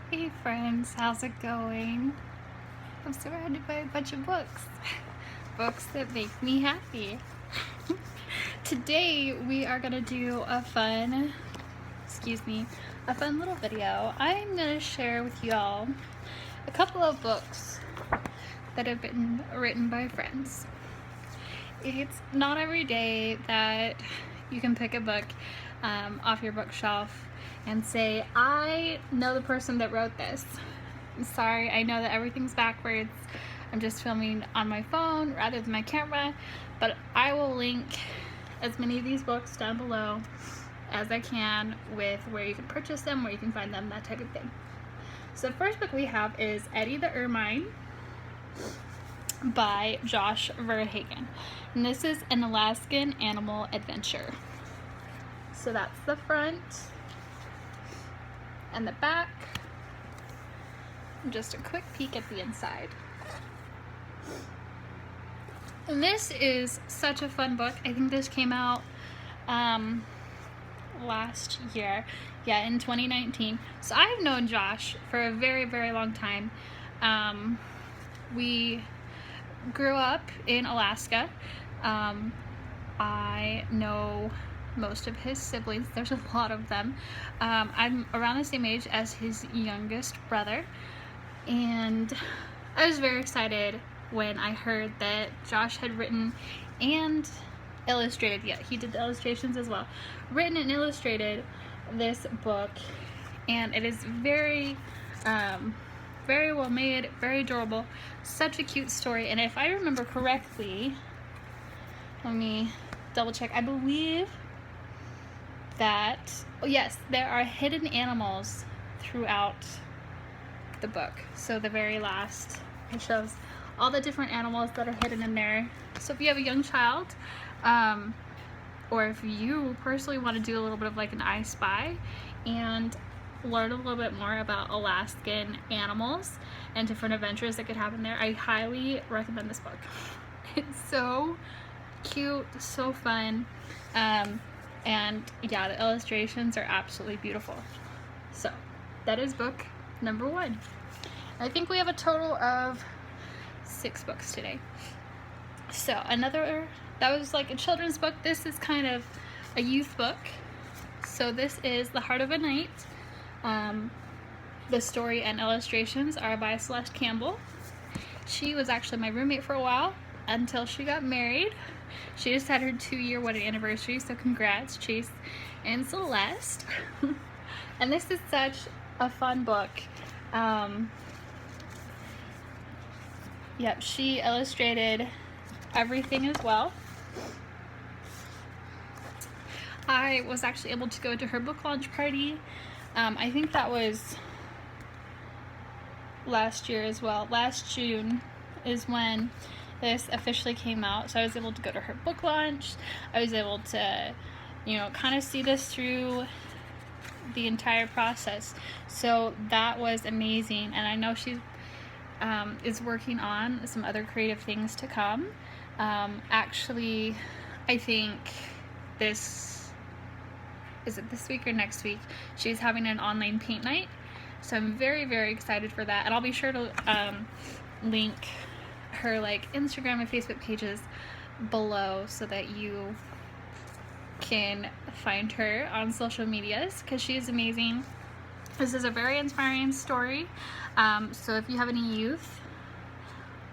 Hey friends, how's it going? I'm surrounded by a bunch of books. Books that make me happy. Today we are gonna do a fun little video. I'm gonna share with y'all a couple of books that have been written by friends. It's not every day that you can pick a book off your bookshelf and say, I know the person that wrote this. I'm sorry, I know that everything's backwards. I'm just filming on my phone rather than my camera, but I will link as many of these books down below as I can with where you can purchase them, where you can find them, that type of thing. So the first book we have is Eddie the Ermine by Josh Verhagen. And this is an Alaskan animal adventure. So that's the front and the back. Just a quick peek at the inside. And this is such a fun book. I think this came out last year. Yeah, in 2019. So I've known Josh for a very, very long time. We grew up in Alaska. I know most of his siblings. There's a lot of them. I'm around the same age as his youngest brother, and I was very excited when I heard that Josh had written and illustrated, yeah, he did the illustrations as well, written and illustrated this book, and it is very very well made, very adorable, such a cute story. And if I remember correctly, let me double check, I believe that, oh yes, there are hidden animals throughout the book. So the very last, it shows all the different animals that are hidden in there. So if you have a young child, or if you personally want to do a little bit of like an I Spy and learn a little bit more about Alaskan animals and different adventures that could happen there, I highly recommend this book. It's so cute, so fun, and yeah, the illustrations are absolutely beautiful. So that is book number 1. I think we have a total of 6 books today. So another, that was like a children's book. This is kind of a youth book. So this is The Heart of a Knight. The story and illustrations are by Celeste Campbell. She was actually my roommate for a while until she got married. She just had her 2-year wedding anniversary, so congrats, Chase and Celeste. And this is such a fun book. Yep, she illustrated everything as well. I was actually able to go to her book launch party. I think that was last year as well. Last June is when this officially came out, so I was able to go to her book launch. I was able to, you know, kind of see this through the entire process. So that was amazing, and I know she is working on some other creative things to come. Actually, I think this week or next week, she's having an online paint night, so I'm very, very excited for that. And I'll be sure to link her like Instagram and Facebook pages below so that you can find her on social medias, because she is amazing. This is a very inspiring story. So if you have any youth,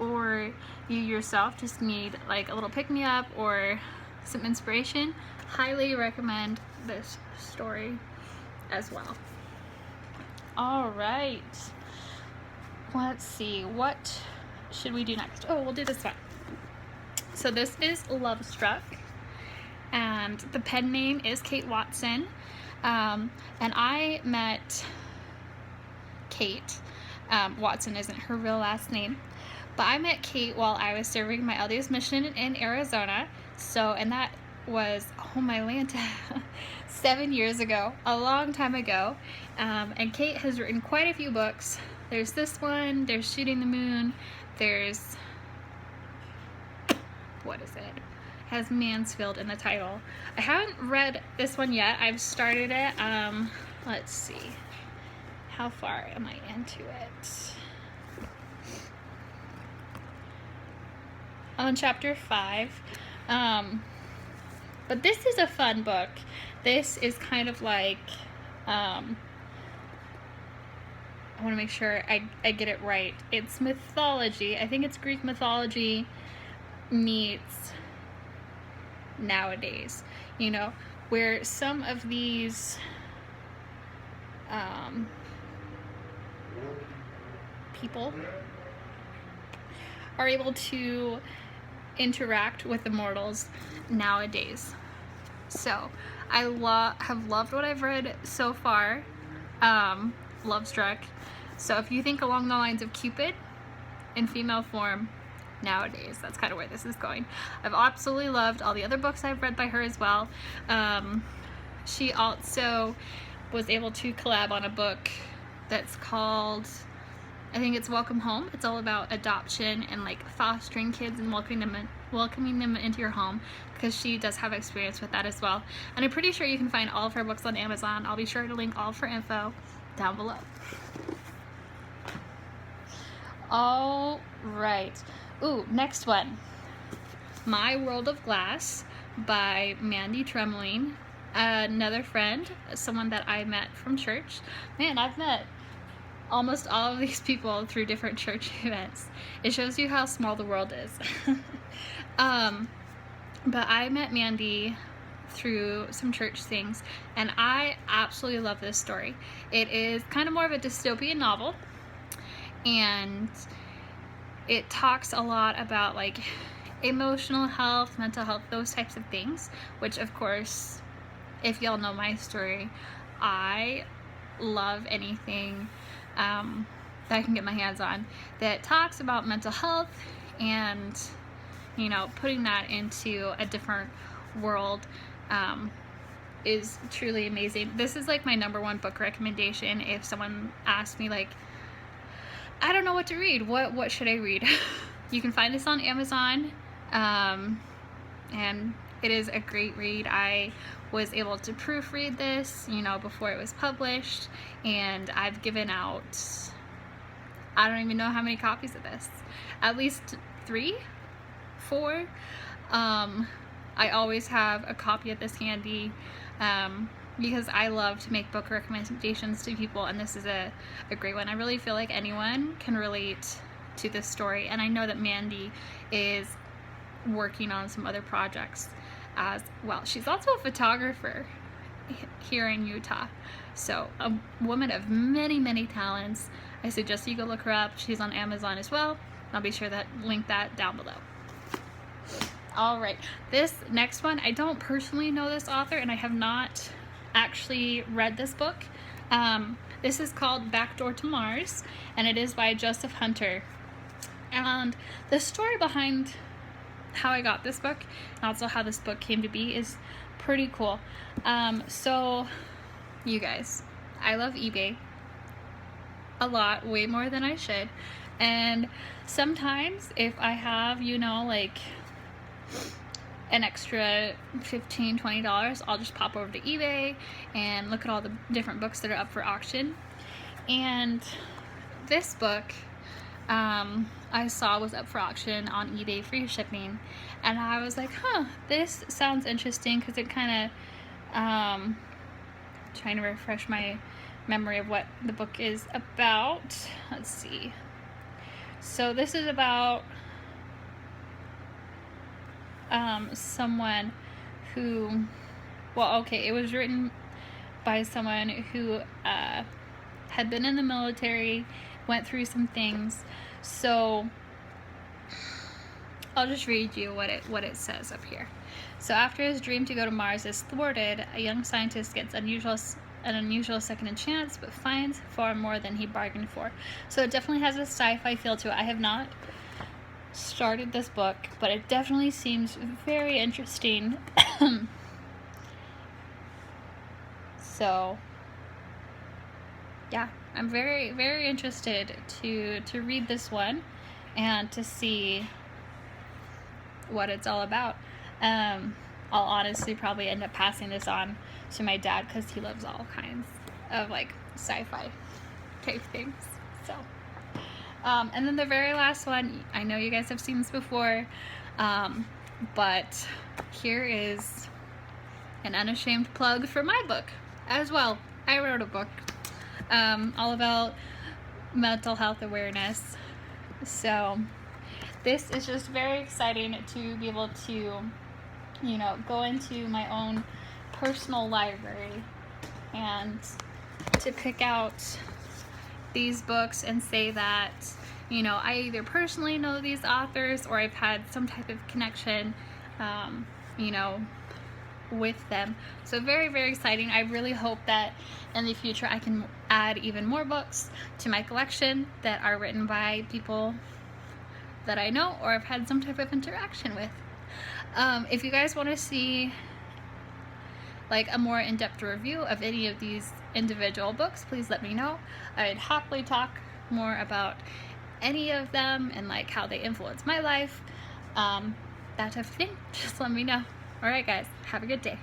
or you yourself just need like a little pick-me-up or some inspiration, highly recommend this story as well. All right, let's see, what should we do next? Oh, we'll do this one. So this is Lovestruck, and the pen name is Kate Watson. And I met Kate. Watson isn't her real last name, but I met Kate while I was serving my LDS mission in Arizona. So, and that was, oh my Lanta, 7 years ago, a long time ago. And Kate has written quite a few books. There's this one, there's Shooting the Moon, there's, what is it? Has Mansfield in the title. I haven't read this one yet. I've started it. Let's see. how far am I into it? On chapter 5. But this is a fun book. This is kind of like, I want to make sure I get it right. It's mythology. I think it's Greek mythology meets nowadays, you know, where some of these people are able to interact with the mortals nowadays. So I have loved what I've read so far. Lovestruck. So if you think along the lines of Cupid in female form nowadays, that's kind of where this is going. I've absolutely loved all the other books I've read by her as well. She also was able to collab on a book that's called, I think it's Welcome Home. It's all about adoption and like fostering kids and welcoming them into your home, because she does have experience with that as well. And I'm pretty sure you can find all of her books on Amazon. I'll be sure to link all of her info down below. All right. Ooh, next one. My World of Glass by Mandy Tremelling. Another friend, someone that I met from church. Man, I've met almost all of these people through different church events. It shows you how small the world is. But I met Mandy through some church things, and I absolutely love this story. It is kind of more of a dystopian novel, and it talks a lot about like emotional health, mental health, those types of things, which of course, if y'all know my story, I love anything that I can get my hands on that talks about mental health and, you know, putting that into a different world is truly amazing. This is like my #1 book recommendation. If someone asked me like, I don't know what to read, what should I read? You can find this on Amazon, and it is a great read. I was able to proofread this, you know, before it was published, and I've given out, I don't even know how many copies of this, at least 3, 4. I always have a copy of this handy, because I love to make book recommendations to people, and this is a great one. I really feel like anyone can relate to this story, and I know that Mandy is working on some other projects as well. She's also a photographer here in Utah, so a woman of many talents. I suggest you go look her up. She's on Amazon as well. I'll be sure to link that down below. Alright, this next one, I don't personally know this author, and I have not actually read this book. This is called Backdoor to Mars, and it is by Joseph Hunter. And the story behind how I got this book, and also how this book came to be, is pretty cool. So, you guys, I love eBay a lot, way more than I should. And sometimes if I have, you know, like an extra $15, $20, I'll just pop over to eBay and look at all the different books that are up for auction. And this book I saw was up for auction on eBay, free shipping, and I was like, huh, this sounds interesting, because it kind of trying to refresh my memory of what the book is about. Let's see. So this is about someone who, well, okay, it was written by someone who had been in the military, went through some things. So I'll just read you what it says up here. So after his dream to go to Mars is thwarted, a young scientist gets an unusual second chance, but finds far more than he bargained for. So it definitely has a sci-fi feel to it. I have not started this book, but it definitely seems very interesting. So yeah, I'm very interested to read this one and to see what it's all about. I'll honestly probably end up passing this on to my dad, because he loves all kinds of like sci-fi. type things. So, and then the very last one, I know you guys have seen this before, but here is an unashamed plug for my book as well. I wrote a book all about mental health awareness. So this is just very exciting to be able to, you know, go into my own personal library and to pick out these books and say that, you know, I either personally know these authors or I've had some type of connection, you know, with them. So very, very exciting. I really hope that in the future I can add even more books to my collection that are written by people that I know or have had some type of interaction with. If you guys want to see like a more in-depth review of any of these individual books, please let me know. I'd happily talk more about any of them and like how they influence my life, that type of thing. Just let me know. Alright guys, have a good day.